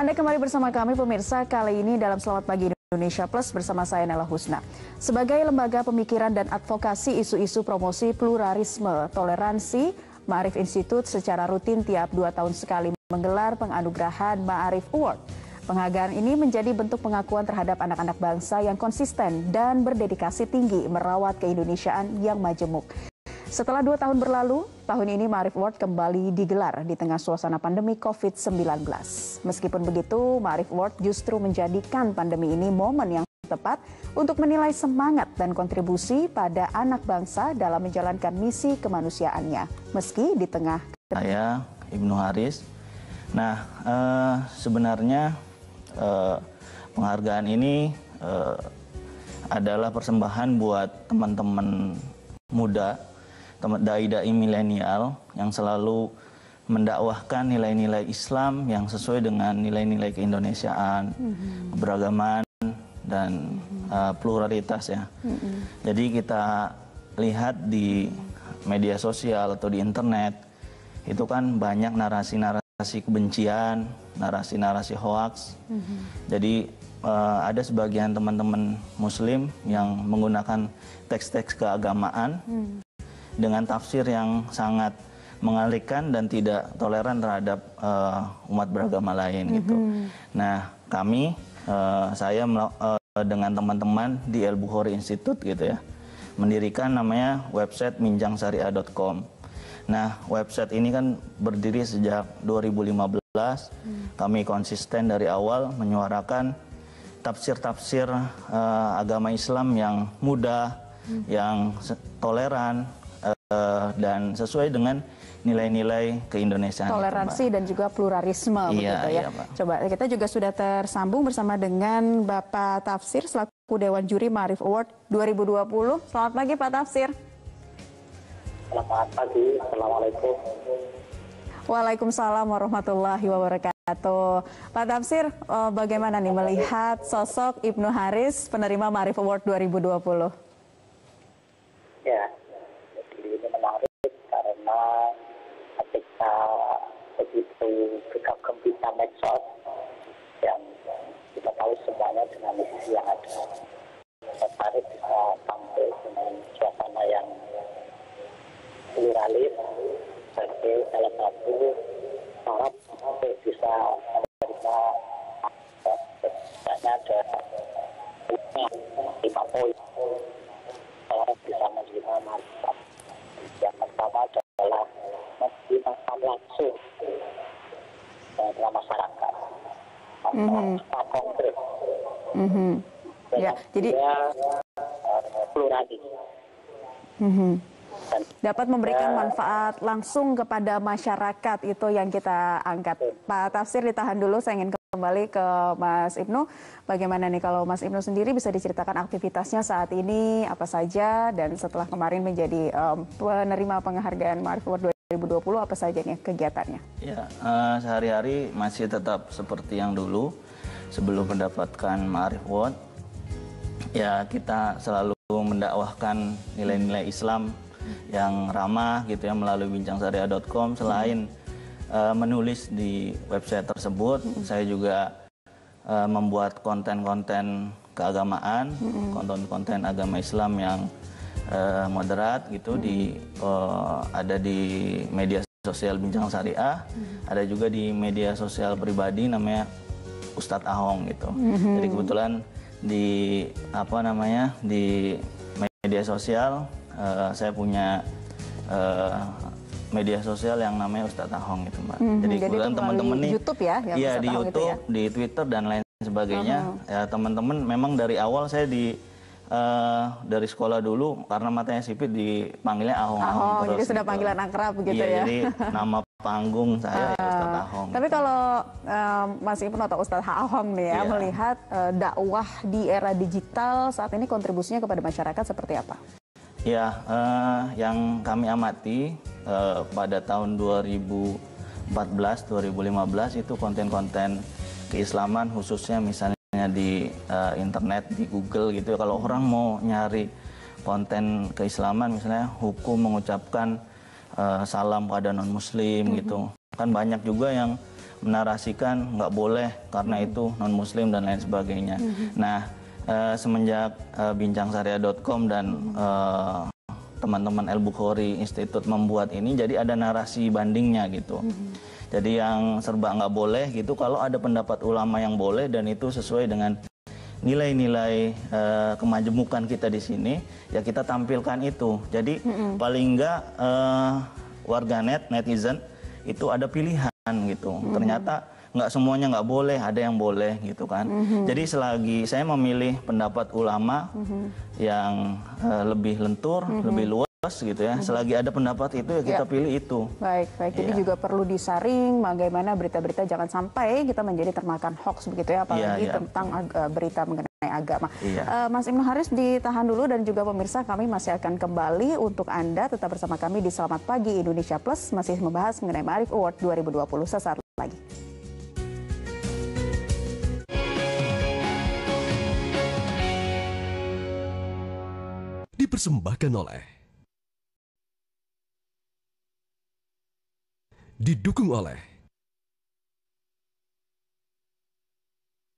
Anda kembali bersama kami pemirsa, kali ini dalam Selamat Pagi Indonesia Plus bersama saya Nela Husna. Sebagai lembaga pemikiran dan advokasi isu-isu promosi pluralisme toleransi, Ma'arif Institute secara rutin tiap 2 tahun sekali menggelar penganugerahan Ma'arif Award. Penghargaan ini menjadi bentuk pengakuan terhadap anak-anak bangsa yang konsisten dan berdedikasi tinggi merawat keindonesiaan yang majemuk. Setelah 2 tahun berlalu, tahun ini Ma'arif Award kembali digelar di tengah suasana pandemi COVID-19. Meskipun begitu, Ma'arif Award justru menjadikan pandemi ini momen yang tepat untuk menilai semangat dan kontribusi pada anak bangsa dalam menjalankan misi kemanusiaannya, meski di tengah... Saya Ibnu Haris. Nah, sebenarnya penghargaan ini adalah persembahan buat teman-teman muda, dai-dai milenial yang selalu mendakwahkan nilai-nilai Islam yang sesuai dengan nilai-nilai keindonesiaan, keberagaman dan pluralitas ya. Jadi kita lihat di media sosial atau di internet itu kan banyak narasi-narasi kebencian, narasi-narasi hoaks. Jadi ada sebagian teman-teman Muslim yang menggunakan teks-teks keagamaan dengan tafsir yang sangat mengalihkan dan tidak toleran terhadap umat beragama lain gitu. Nah, saya dengan teman-teman di Al-Bukhari Institute gitu ya, mendirikan namanya website minjangsyariah.com. Nah, website ini kan berdiri sejak 2015. Kami konsisten dari awal menyuarakan tafsir-tafsir agama Islam yang mudah, yang toleran, dan sesuai dengan nilai-nilai keindonesiaan. Toleransi dan juga pluralisme begitu ya. Pak. Coba kita juga sudah tersambung bersama dengan Bapak Tafsir selaku Dewan Juri Ma'arif Award 2020. Selamat pagi Pak Tafsir. Selamat pagi, Assalamualaikum. Waalaikumsalam warahmatullahi wabarakatuh. Pak Tafsir, bagaimana nih melihat sosok Ibnu Haris penerima Ma'arif Award 2020? Ya, jadi ini menarik karena ketika begitu sikap gembira medsos yang kita tahu semuanya dengan misi yang ada, tertarik bisa tampil dengan suasana yang pluralis sebagai salah satu syarat untuk bisa menerima banyak ada 5 poin orang bisa menerima manfaat. Yang pertama adalah menggunakan langsung dengan masyarakat masalah konkret. Ya, jadi pluralis. Dapat memberikan manfaat langsung kepada masyarakat, itu yang kita angkat. Pak Tafsir ditahan dulu, saya ingin kembali ke Mas Ibnu. Bagaimana nih kalau Mas Ibnu sendiri bisa diceritakan aktivitasnya saat ini apa saja, dan setelah kemarin menjadi penerima penghargaan Ma'arif Award 2020 apa saja nih kegiatannya? Ya, sehari-hari masih tetap seperti yang dulu sebelum mendapatkan Ma'arif Award. Ya, kita selalu mendakwahkan nilai-nilai Islam yang ramah gitu ya melalui bincangsyariah.com. Selain menulis di website tersebut, saya juga membuat konten-konten keagamaan, konten-konten agama Islam yang moderat gitu ada di media sosial Bincang Syariah, ada juga di media sosial pribadi namanya Ustadz Ahong gitu. Jadi kebetulan di di media sosial saya punya media sosial yang namanya Ustadz Ahong itu, Mbak. Jadi kebetulan teman-teman nih YouTube ya, iya di YouTube, ya? Di Twitter dan lain sebagainya. Ya teman-teman memang dari awal saya dari sekolah dulu karena matanya sipit dipanggilnya Ahong. Jadi sudah gitu. Panggilan akrab begitu ya. Jadi nama panggung saya Ustadz Ahong. Tapi kalau Mas Ibnu atau Ustadz Ahong nih ya melihat dakwah di era digital saat ini kontribusinya kepada masyarakat seperti apa? Ya, yang kami amati pada tahun 2014-2015 itu konten-konten keislaman khususnya misalnya di internet, di Google gitu ya. Kalau orang mau nyari konten keislaman misalnya hukum mengucapkan salam pada non-muslim gitu. Kan banyak juga yang menarasikan nggak boleh karena itu non Muslim dan lain sebagainya. Nah, semenjak bincangsaria.com dan teman-teman El Bukhari Institute membuat ini, jadi ada narasi bandingnya gitu. Jadi yang serba nggak boleh gitu, kalau ada pendapat ulama yang boleh dan itu sesuai dengan nilai-nilai kemajemukan kita di sini, ya kita tampilkan itu. Jadi paling nggak warganet, netizen itu ada pilihan gitu. Ternyata nggak semuanya nggak boleh, ada yang boleh gitu kan. Jadi selagi saya memilih pendapat ulama yang lebih lentur, lebih luas gitu ya, selagi ada pendapat itu ya kita pilih itu. Baik. Jadi juga perlu disaring bagaimana berita-berita jangan sampai kita menjadi termakan hoax begitu ya, apalagi tentang berita mengenai agama. Mas Ibnu Haris ditahan dulu dan juga pemirsa, kami masih akan kembali untuk Anda tetap bersama kami di Selamat Pagi Indonesia Plus, masih membahas mengenai Ma'arif Award 2020 sesaat lagi. Dipersembahkan oleh, didukung oleh.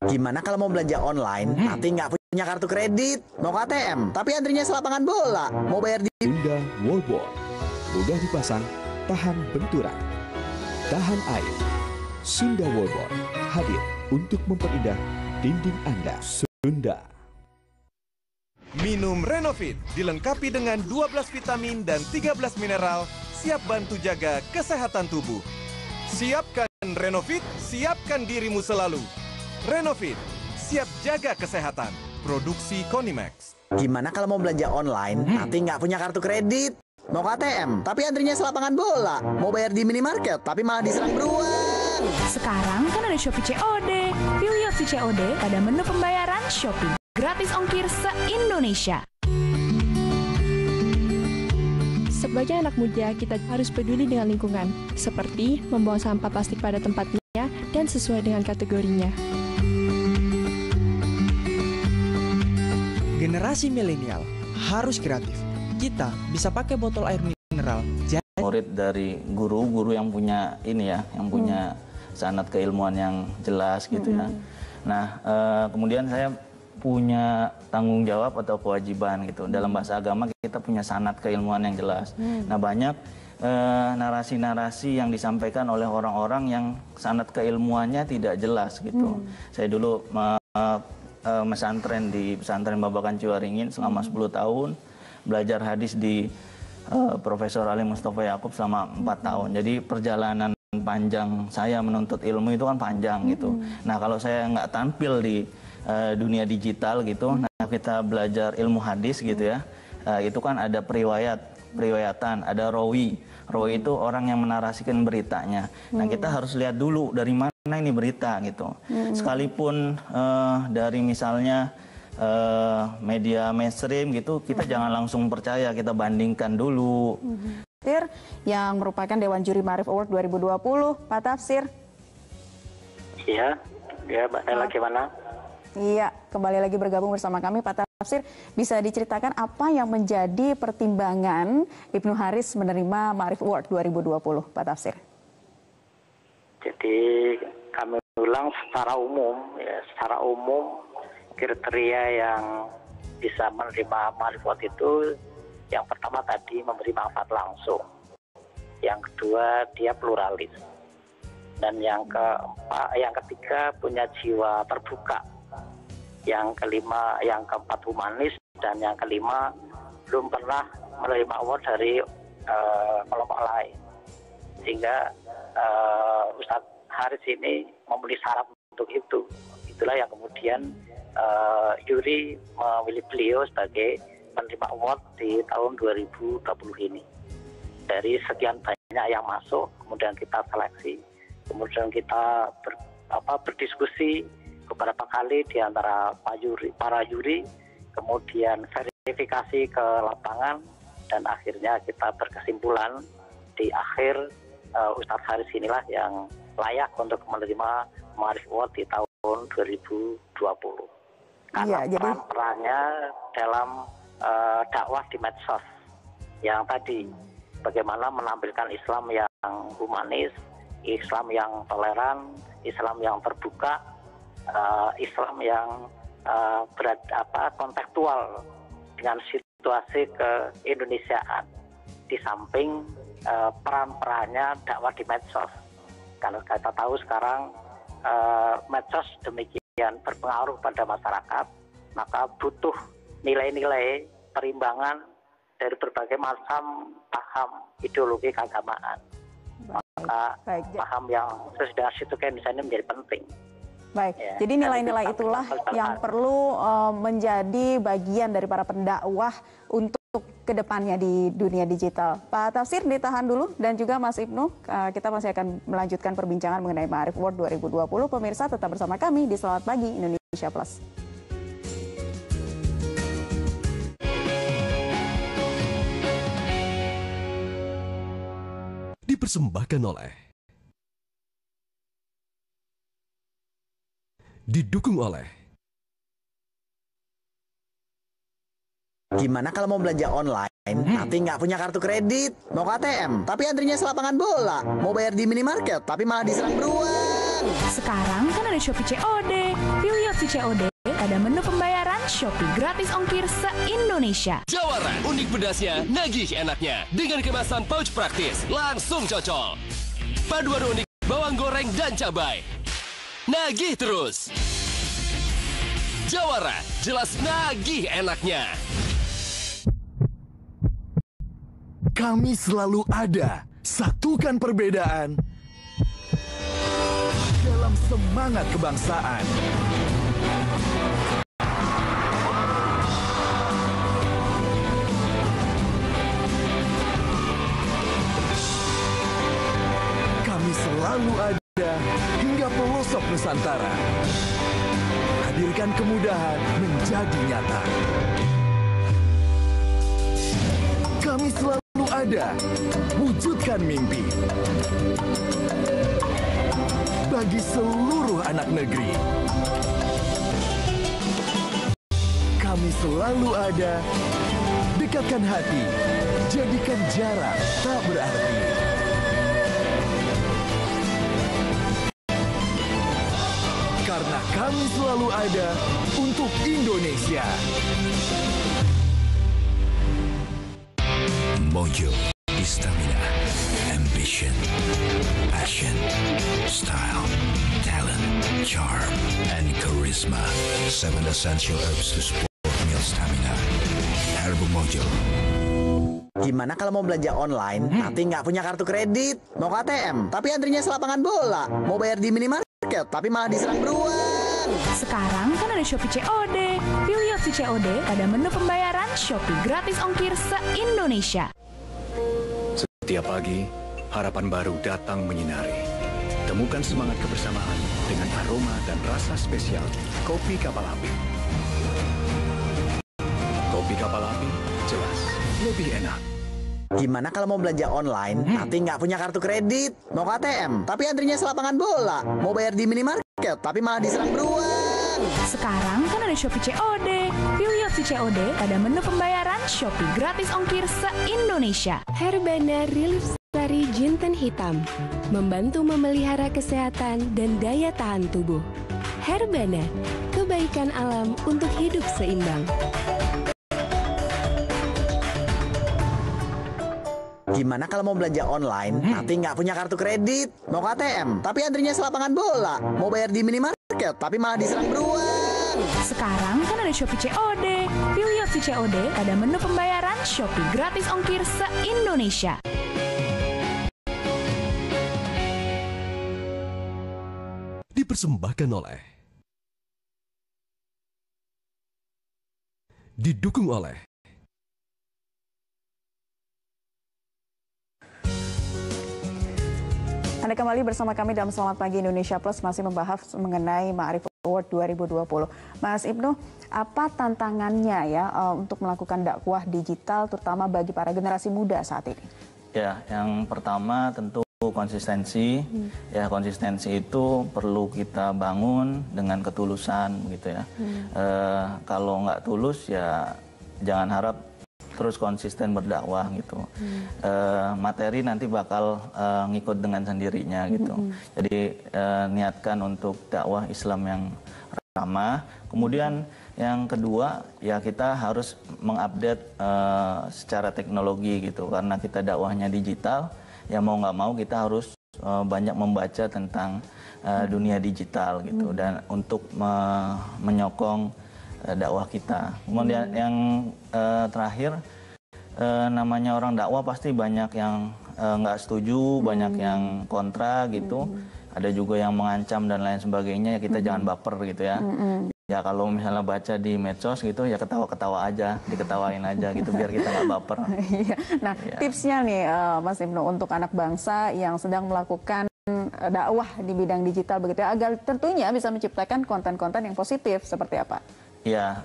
Gimana kalau mau belanja online, tapi nggak punya kartu kredit? Mau ke ATM, tapi antrinya selapangan bola. Mau bayar di Sunda Wallboard, mudah dipasang, tahan benturan, tahan air. Sunda Wallboard hadir untuk memperindah dinding Anda. Sunda. Minum Renovit dilengkapi dengan 12 vitamin dan 13 mineral, siap bantu jaga kesehatan tubuh. Siapkan Renovit, siapkan dirimu selalu. Renovit, siap jaga kesehatan. Produksi Konimax. Gimana kalau mau belanja online, tapi nggak punya kartu kredit? Mau ke ATM, tapi antrinya selapangan bola. Mau bayar di minimarket, tapi malah diserang beruang. Sekarang kan ada Shopee COD. Pilih opsi COD pada menu pembayaran Shopee. Gratis ongkir se-Indonesia. Sebagai anak muda, kita harus peduli dengan lingkungan, seperti membuang sampah plastik pada tempatnya dan sesuai dengan kategorinya. Generasi milenial harus kreatif. Kita bisa pakai botol air mineral. Murid dari guru-guru yang punya ini ya, yang punya sanad keilmuan yang jelas gitu ya. Nah, kemudian saya punya tanggung jawab atau kewajiban gitu. Dalam bahasa agama kita punya sanad keilmuan yang jelas. Nah, banyak narasi-narasi yang disampaikan oleh orang-orang yang sanad keilmuannya tidak jelas gitu. Saya dulu mesantren di pesantren Babakan Ciwaringin selama 10 tahun, belajar hadis di Profesor Ali Mustafa Yaakub selama 4 tahun. Jadi perjalanan panjang saya menuntut ilmu itu kan panjang gitu. Nah, kalau saya nggak tampil di dunia digital gitu, nah kita belajar ilmu hadis gitu ya, itu kan ada periwayatan, ada rawi. Rawi itu orang yang menarasikan beritanya. Nah, kita harus lihat dulu dari mana ini berita gitu. Sekalipun dari misalnya media mainstream gitu, kita jangan langsung percaya, kita bandingkan dulu. Yang merupakan Dewan Juri Ma'arif Award 2020, Pak Tafsir. Iya, Mbak Nela gimana? Iya, kembali lagi bergabung bersama kami, Pak Tafsir. Bisa diceritakan apa yang menjadi pertimbangan Ibnu Haris menerima Ma'arif Award 2020, Pak Tafsir? Jadi kami ulang secara umum kriteria yang bisa menerima Ma'arif Award itu, yang pertama tadi memberi manfaat langsung, yang kedua dia pluralis, dan yang ketiga punya jiwa terbuka, yang keempat humanis, dan yang kelima belum pernah menerima award dari kelompok lain. Sehingga Ustadz Haris ini memenuhi syarat untuk itu. Itulah yang kemudian Yuri memilih beliau sebagai penerima award di tahun 2020 ini. Dari sekian banyak yang masuk, kemudian kita seleksi, kemudian kita berdiskusi beberapa kali di antara para juri, kemudian verifikasi ke lapangan, dan akhirnya kita berkesimpulan di akhir Ustadz Haris inilah yang layak untuk menerima Ma'arif Award di tahun 2020. Karena peran-perannya dalam dakwah di medsos yang tadi, bagaimana menampilkan Islam yang humanis, Islam yang toleran, Islam yang terbuka, Islam yang kontekstual dengan situasi ke-Indonesiaan. Di samping peran-perannya dakwah di medsos. Karena kita tahu sekarang medsos demikian berpengaruh pada masyarakat, maka butuh nilai-nilai perimbangan dari berbagai macam paham ideologi keagamaan. Maka paham yang sesuai dengan situ Indonesia ini menjadi penting. Baik, Ya, jadi nilai-nilai itulah yang perlu menjadi bagian dari para pendakwah untuk kedepannya di dunia digital. Pak Tafsir ditahan dulu, dan juga Mas Ibnu, kita masih akan melanjutkan perbincangan mengenai Ma'arif Award 2020. Pemirsa tetap bersama kami di Selamat Pagi Indonesia Plus. Dipersembahkan oleh, didukung oleh, Gimana kalau mau belanja online, tapi nggak punya kartu kredit? Mau ke ATM, tapi antrinya selapangan bola. Mau bayar di minimarket, tapi malah diserang beruang. Sekarang kan ada Shopee COD. Pilih opsi COD, ada menu pembayaran Shopee gratis ongkir se-Indonesia. Jawara, unik pedasnya, nagih enaknya. Dengan kemasan pouch praktis, langsung cocol. Paduan unik bawang goreng dan cabai. Nagih terus. Jawara, jelas nagih enaknya. kami selalu ada. Satukan perbedaan dalam semangat kebangsaan. Kami selalu ada hingga pelosok Nusantara. Hadirkan kemudahan menjadi nyata. Kami selalu ada, wujudkan mimpi bagi seluruh anak negeri. Kami selalu ada, dekatkan hati, jadikan jarak tak berarti. Karena kami selalu ada untuk Indonesia. Mojo, stamina, ambition, passion, style, talent, charm, and charisma. 7 essential herbs to support meal stamina. Herbal Mojo. Gimana kalau mau belanja online, tapi nggak punya kartu kredit? Mau ke ATM, tapi antrinya selapangan bola. Mau bayar di minimarket, tapi malah diserang beruang. Sekarang kan ada Shopee COD. Pilih opsi COD pada menu pembayaran Shopee gratis ongkir se-Indonesia. Setiap pagi, harapan baru datang menyinari. Temukan semangat kebersamaan dengan aroma dan rasa spesial kopi kapal api. Kopi kapal api, jelas lebih enak. Gimana kalau mau belanja online, tapi nggak punya kartu kredit? Mau ke ATM, tapi antrinya selapangan bola. Mau bayar di minimarket, tapi malah diserang beruang. Sekarang kan ada Shopee COD. Pilih opsi COD pada menu pembayaran Shopee gratis ongkir se-Indonesia. Herbana Relief Sari Jinten Hitam membantu memelihara kesehatan dan daya tahan tubuh. Herbana, kebaikan alam untuk hidup seimbang. Gimana kalau mau belanja online, tapi nggak punya kartu kredit? Mau ke ATM, tapi antrinya selapangan bola. Mau bayar di minimarket, tapi malah diserang beruang. Sekarang kan ada Shopee COD. Pilih opsi COD pada menu pembayaran Shopee gratis ongkir se-Indonesia. Dipersembahkan oleh, didukung oleh, Anda kembali bersama kami dalam Selamat Pagi Indonesia Plus, masih membahas mengenai Ma'arif Award 2020. Mas Ibnu, apa tantangannya ya untuk melakukan dakwah digital terutama bagi para generasi muda saat ini? Ya, yang pertama tentu konsistensi. Ya, konsistensi itu perlu kita bangun dengan ketulusan gitu ya. Kalau nggak tulus ya jangan harap terus konsisten berdakwah gitu. Materi nanti bakal ngikut dengan sendirinya gitu. Jadi niatkan untuk dakwah Islam yang ramah. Kemudian yang kedua, ya kita harus mengupdate secara teknologi gitu, karena kita dakwahnya digital, ya mau nggak mau kita harus banyak membaca tentang dunia digital gitu, dan untuk menyokong dakwah kita. Kemudian yang terakhir, namanya orang dakwah pasti banyak yang nggak setuju, banyak yang kontra gitu. Ada juga yang mengancam dan lain sebagainya, ya kita jangan baper gitu ya. Ya kalau misalnya baca di medsos gitu, ya ketawa-ketawa aja, diketawain aja gitu biar kita nggak baper. Nah, tipsnya nih Mas Ibnu untuk anak bangsa yang sedang melakukan dakwah di bidang digital begitu ya, agar tentunya bisa menciptakan konten-konten yang positif seperti apa? Ya,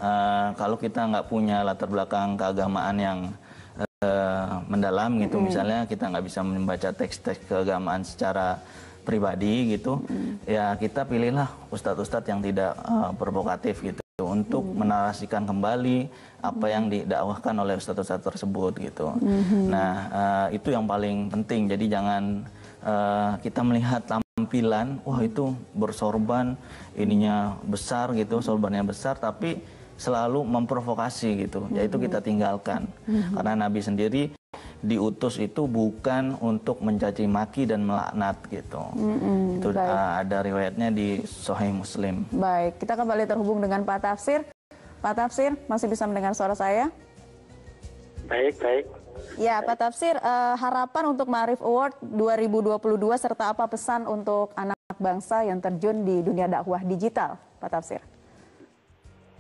kalau kita nggak punya latar belakang keagamaan yang mendalam gitu, misalnya kita nggak bisa membaca teks-teks keagamaan secara pribadi gitu, ya kita pilihlah ustadz-ustadz yang tidak provokatif gitu untuk menarasikan kembali apa yang didakwahkan oleh ustadz-ustadz tersebut gitu. Nah, itu yang paling penting. Jadi jangan kita melihat tampilan, wah itu bersorban, ininya besar gitu, sorbannya besar, tapi selalu memprovokasi gitu. Ya itu kita tinggalkan. Karena Nabi sendiri diutus itu bukan untuk mencaci maki dan melaknat gitu. Itu ada riwayatnya di Sahih Muslim. Baik, kita kembali terhubung dengan Pak Tafsir. Pak Tafsir, masih bisa mendengar suara saya? Baik. Ya, Pak Tafsir, harapan untuk Ma'arif Award 2022 serta apa pesan untuk anak bangsa yang terjun di dunia dakwah digital, Pak Tafsir?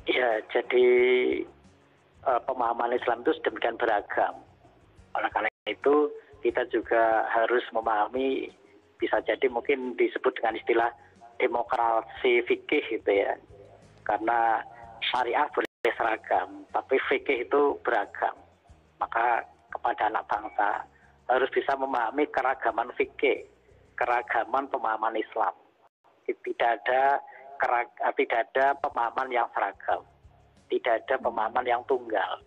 Ya, jadi pemahaman Islam itu sedemikian beragam. Oleh karena itu, kita juga harus memahami, bisa jadi mungkin disebut dengan istilah demokrasi fikih gitu ya. Karena syariah boleh seragam, tapi fikih itu beragam. Maka kepada anak bangsa harus bisa memahami keragaman fikih, keragaman pemahaman Islam. Tidak ada pemahaman yang seragam, tidak ada pemahaman yang tunggal.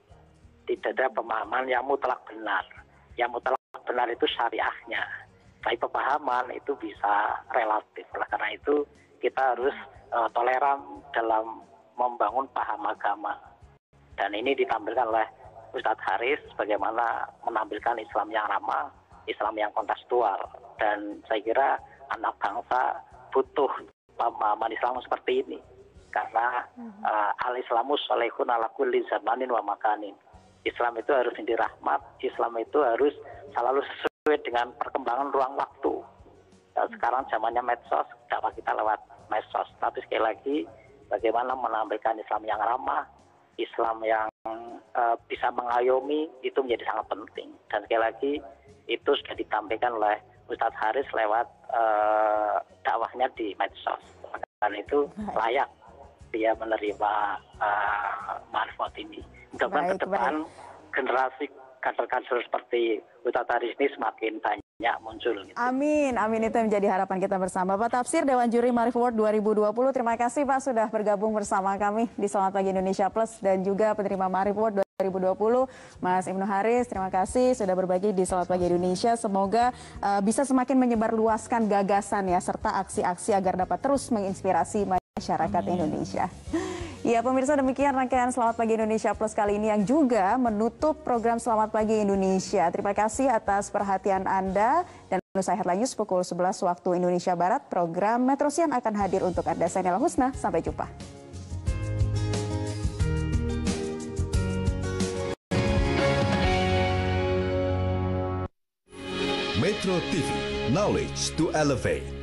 Tidak ada pemahaman yang mutlak benar. Yang mutlak benar itu syariahnya. Tapi pemahaman itu bisa relatif. Oleh karena itu kita harus toleran dalam membangun paham agama. Dan ini ditampilkan oleh Ustadz Haris bagaimana menampilkan Islam yang ramah, Islam yang kontekstual. Dan saya kira anak bangsa butuh pemahaman Islam seperti ini. Karena al-Islamu sholihun ala kulli zamanin wa makanin. Islam itu harus menjadi rahmat, Islam itu harus selalu sesuai dengan perkembangan ruang waktu. Dan sekarang zamannya medsos, dakwah kita lewat medsos. Tapi sekali lagi, bagaimana menampilkan Islam yang ramah, Islam yang bisa mengayomi, itu menjadi sangat penting. Dan sekali lagi, itu sudah ditampilkan oleh Ustadz Haris lewat dakwahnya di medsos. Dan itu layak dia menerima manfaat ini. Mudah-mudahan ke depan generasi kader-kader seperti Ustadz Haris ini semakin banyak muncul. Gitu. Amin, itu yang menjadi harapan kita bersama. Pak Tafsir, Dewan Juri Ma'arif Award 2020, terima kasih Pak sudah bergabung bersama kami di Selamat Pagi Indonesia Plus, dan juga penerima Ma'arif Award 2020, Mas Ibnu Haris, terima kasih sudah berbagi di Selamat Pagi Indonesia. Semoga bisa semakin menyebarluaskan gagasan ya, serta aksi-aksi agar dapat terus menginspirasi masyarakat Indonesia. Ya pemirsa, demikian rangkaian Selamat Pagi Indonesia Plus kali ini yang juga menutup program Selamat Pagi Indonesia. Terima kasih atas perhatian Anda, dan usai headline news pukul 11 waktu Indonesia Barat, program Metro Siang akan hadir untuk Anda. Saya Nela Husna, sampai jumpa. Metro TV, knowledge to elevate.